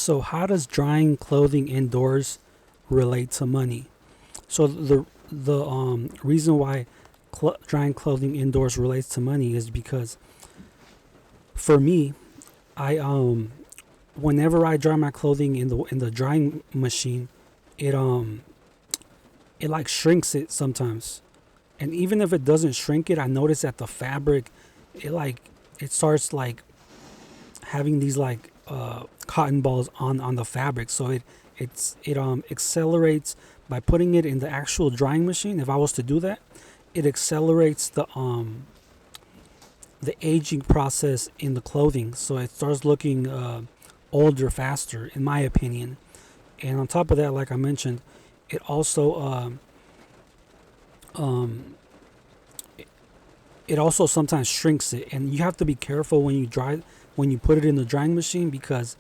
So, how does drying clothing indoors relate to money? So, the reason why drying clothing indoors relates to money is because for me, I whenever I dry my clothing in the drying machine, it it like shrinks it sometimes, and even if it doesn't shrink it, I notice that the fabric, it like it starts like having these like cotton balls on the fabric. So it accelerates by putting it in the actual drying machine. If I was to do that, it accelerates the aging process in the clothing. So it starts looking older faster, in my opinion. And on top of that, like I mentioned, it also um, it also sometimes shrinks it, and you have to be careful when you put it in the drying machine because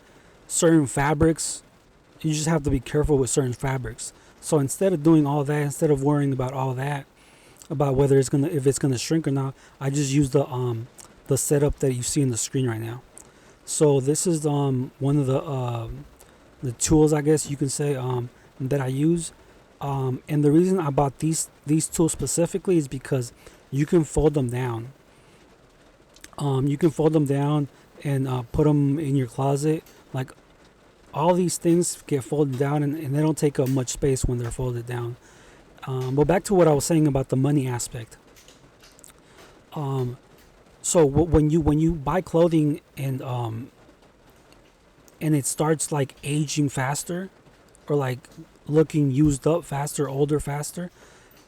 certain fabrics, you just have to be careful with certain fabrics. So instead of doing all that, instead of worrying about all that, about whether it's gonna if it's gonna shrink or not, I just use the setup that you see in the screen right now. So this is one of the tools, I guess you can say, that I use. And the reason I bought these tools specifically is because you can fold them down. You can fold them down and put them in your closet. Like all these things get folded down, and they don't take up much space when they're folded down. But back to what I was saying about the money aspect. Um, so when you buy clothing and it starts like aging faster, or like looking used up faster, older faster,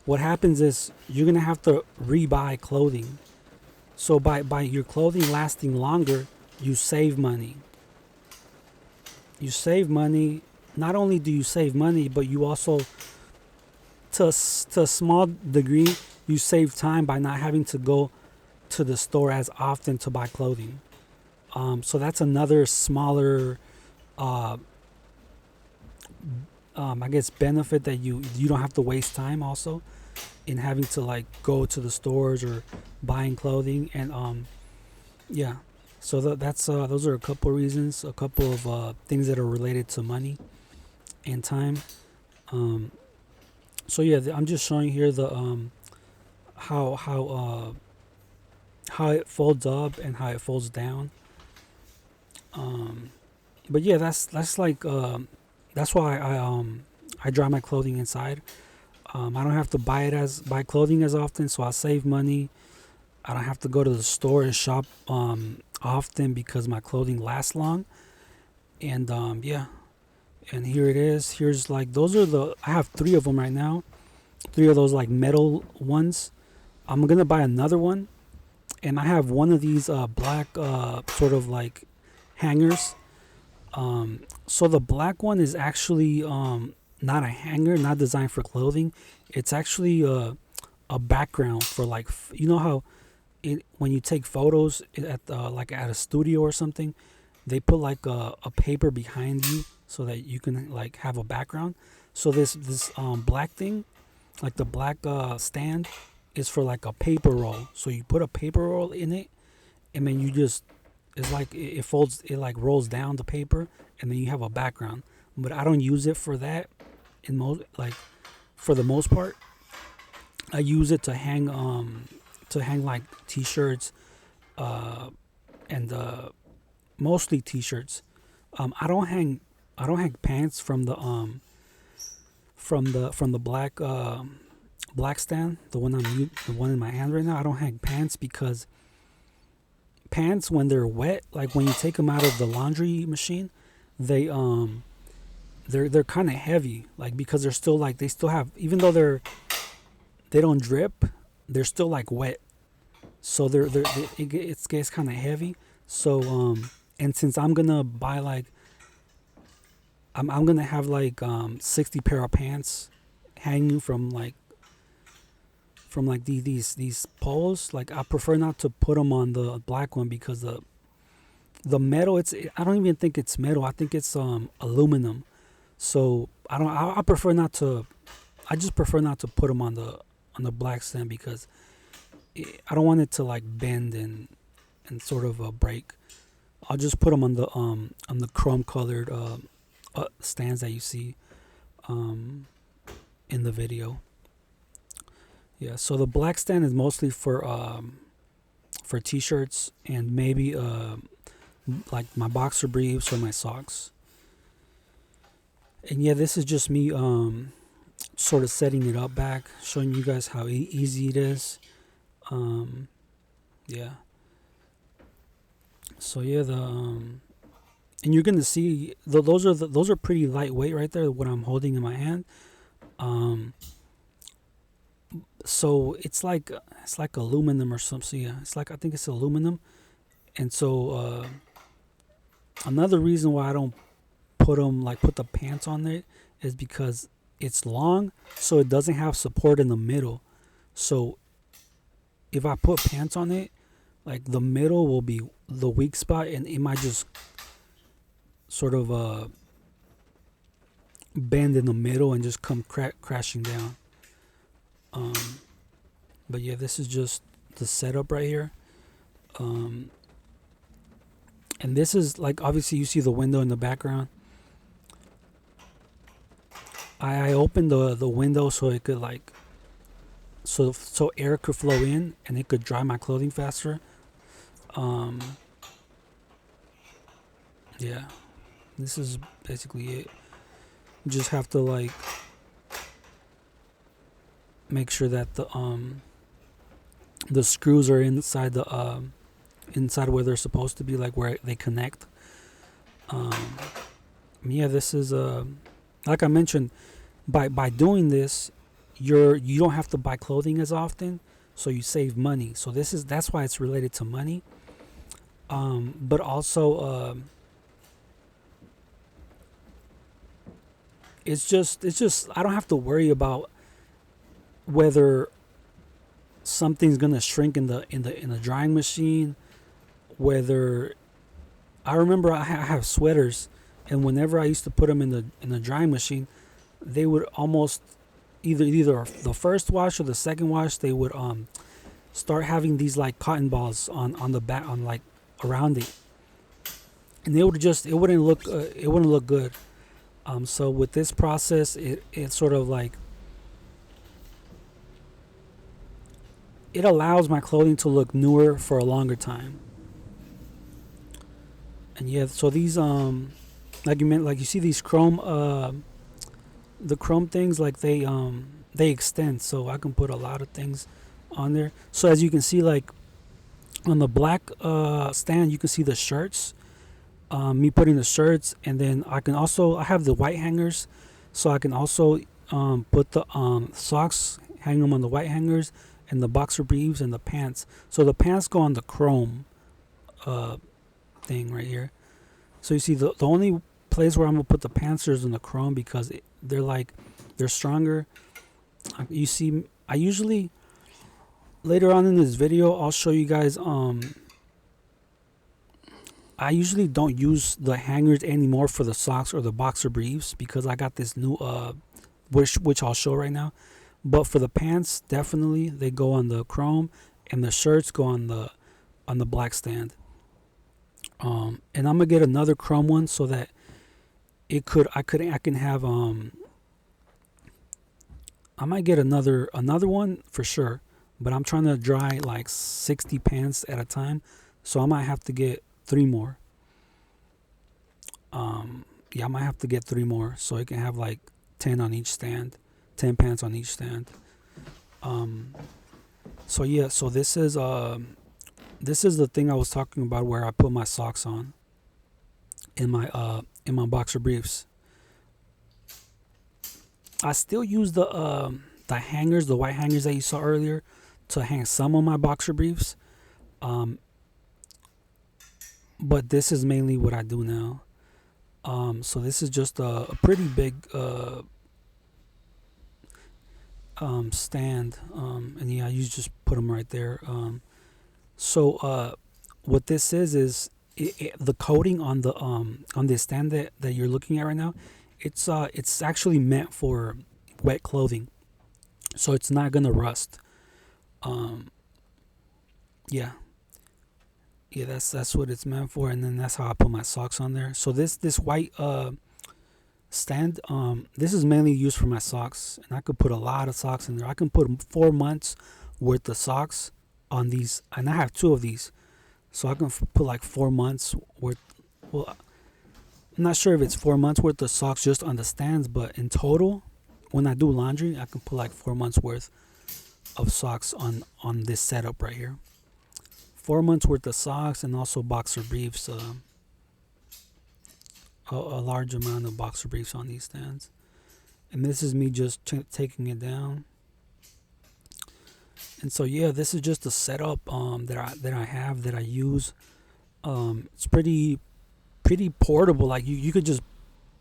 what happens is you're gonna have to rebuy clothing. So by your clothing lasting longer, you save money. You save money. Not only do you save money, but you also, to a small degree, you save time by not having to go to the store as often to buy clothing. So that's another smaller, uh, I guess, benefit that you don't have to waste time also in having to like go to the stores or buying clothing. And yeah, so that's those are a couple of reasons, a couple of things that are related to money and time. Um, so yeah, I'm just showing here the how how it folds up and how it folds down. Um, but yeah, that's like that's why I dry my clothing inside. I don't have to buy clothing as often, so I save money. I don't have to go to the store and shop often because my clothing lasts long. And yeah, and here it is. Here's like those are the I have three of them right now. Three of those like metal ones. I'm gonna buy another one, and I have one of these black sort of like hangers. So the black one is actually not a hanger, not designed for clothing. It's actually a background for like you know how when you take photos at like at a studio or something, they put like a paper behind you so that you can like have a background. So this black thing, like the black stand, is for like a paper roll. So you put a paper roll in it, and then you just it's like it folds, it like rolls down the paper, and then you have a background. But I don't use it for that. In most like for the most part, I use it to hang like t-shirts, uh and mostly t-shirts. I don't hang pants from the black stand, the one in my hand right now. I don't hang pants because pants, when they're wet, like when you take them out of the laundry machine, they they're kind of heavy, like because they're still like they still have, even though they don't drip, they're still like wet. So it gets kind of heavy. So and since I'm gonna buy like I'm gonna have like 60 pair of pants hanging from like these poles. Like I prefer not to put them on the black one because the metal, it's I don't even think it's metal. I think it's aluminum. So I prefer not to. I just prefer not to put them on the black stand because I don't want it to like bend and sort of break. I'll just put them on the chrome colored stands that you see um in the video. Yeah, so the black stand is mostly for t-shirts and maybe like my boxer briefs or my socks. And yeah, this is just me sort of setting it up back, showing you guys how easy it is. um yeah, so yeah, the and you're gonna see those are pretty lightweight right there, what I'm holding in my hand. um so it's like aluminum or something. So yeah, it's like, I think it's aluminum. And so another reason why I don't put the pants on it is because it's long, so it doesn't have support in the middle. So if I put pants on it, like the middle will be the weak spot, and it might just sort of bend in the middle and just come crashing down. um but yeah, this is just the setup right here. um and this is like, obviously you see the window in the background. I opened the window so it could like, so air could flow in and it could dry my clothing faster. um yeah, this is basically it. You just have to like make sure that the screws are inside where they're supposed to be, like where they connect. um yeah, this is like I mentioned, by doing this, you don't have to buy clothing as often, so you save money. So that's why it's related to money. But also it's just I don't have to worry about whether something's gonna shrink in the drying machine. Whether, I remember I have sweaters, and whenever I used to put them in the drying machine, they would almost either the first wash or the second wash, they would start having these like cotton balls on the back, on like around it, and it wouldn't look good. So with this process, it sort of like, it allows my clothing to look newer for a longer time. And yeah, so these like you meant, like you see these chrome the chrome things, like they extend, so I can put a lot of things on there. So as you can see, like on the black stand, you can see the shirts, me putting the shirts. And then I have the white hangers, so I can also put the socks, hang them on the white hangers, and the boxer briefs and the pants. So the pants go on the chrome uh thing right here. So you see, the only place where I'm gonna put the pants is in the chrome, because they're stronger. You see, I usually, later on in this video, I'll show you guys. I usually don't use the hangers anymore for the socks or the boxer briefs, because I got this new which I'll show right now. But for the pants, definitely they go on the chrome, and the shirts go on the black stand. And I'm gonna get another chrome one, so that I can have I might get another one for sure. But I'm trying to dry like 60 pants at a time, so I might have to get 3 more. Yeah, I might have to get 3 more, so it can have like 10 on each stand, 10 pants on each stand. So yeah, so this is the thing I was talking about, where I put my socks on in my boxer briefs. I still use the hangers, the white hangers that you saw earlier, to hang some of my boxer briefs. But this is mainly what I do now. So this is just a pretty big stand. And yeah, you just put them right there. So what this is the coating on the stand that you're looking at right now. It's actually meant for wet clothing, so it's not gonna rust. Yeah, Yeah, that's what it's meant for. And then that's how I put my socks on there. So this white stand, this is mainly used for my socks, and I could put a lot of socks in there. I can put 4 months worth of socks on these, and I have two of these, so I can put like 4 months worth. Well, I'm not sure if it's 4 months worth of socks just on the stands, but in total, when I do laundry, I can put like 4 months worth of socks on this setup right here. 4 months worth of socks, and also boxer briefs. A large amount of boxer briefs on these stands. And this is me just taking it down. And so yeah, this is just a setup that I have, that I use. It's pretty portable. Like you could just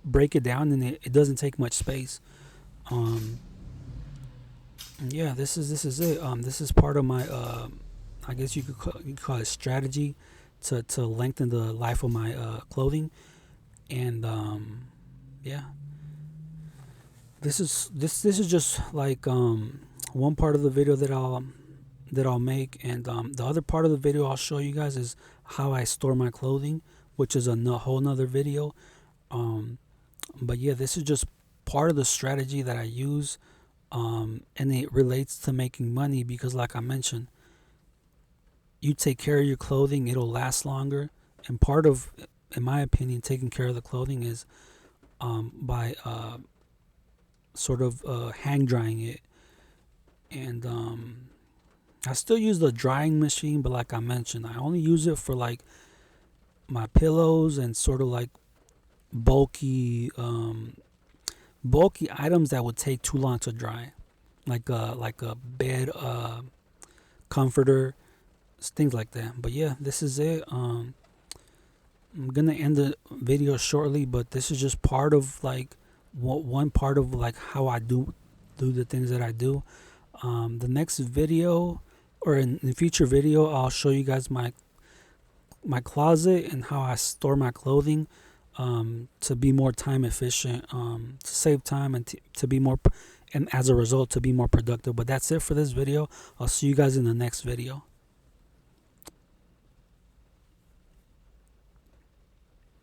break it down, and it doesn't take much space. Yeah, this is it. This is part of my I guess you could call it strategy to lengthen the life of my clothing. And yeah, this is just like one part of the video that I'll make. And the other part of the video I'll show you guys is how I store my clothing, which is a whole nother video. But yeah, this is just part of the strategy that I use, and it relates to making money, because like I mentioned, you take care of your clothing, it'll last longer. And part of, in my opinion, taking care of the clothing is by sort of hang drying it. And I still use the drying machine, but like I mentioned, I only use it for like my pillows and sort of like bulky items that would take too long to dry, like a bed comforter, things like that. But yeah, this is it. I'm gonna end the video shortly, but this is just part of like one part of like how I do the things that I do. The next video, or in the future video, I'll show you guys my closet and how I store my clothing, to be more time efficient, to save time, and to be more, and as a result to be more productive. But that's it for this video. I'll see you guys in the next video.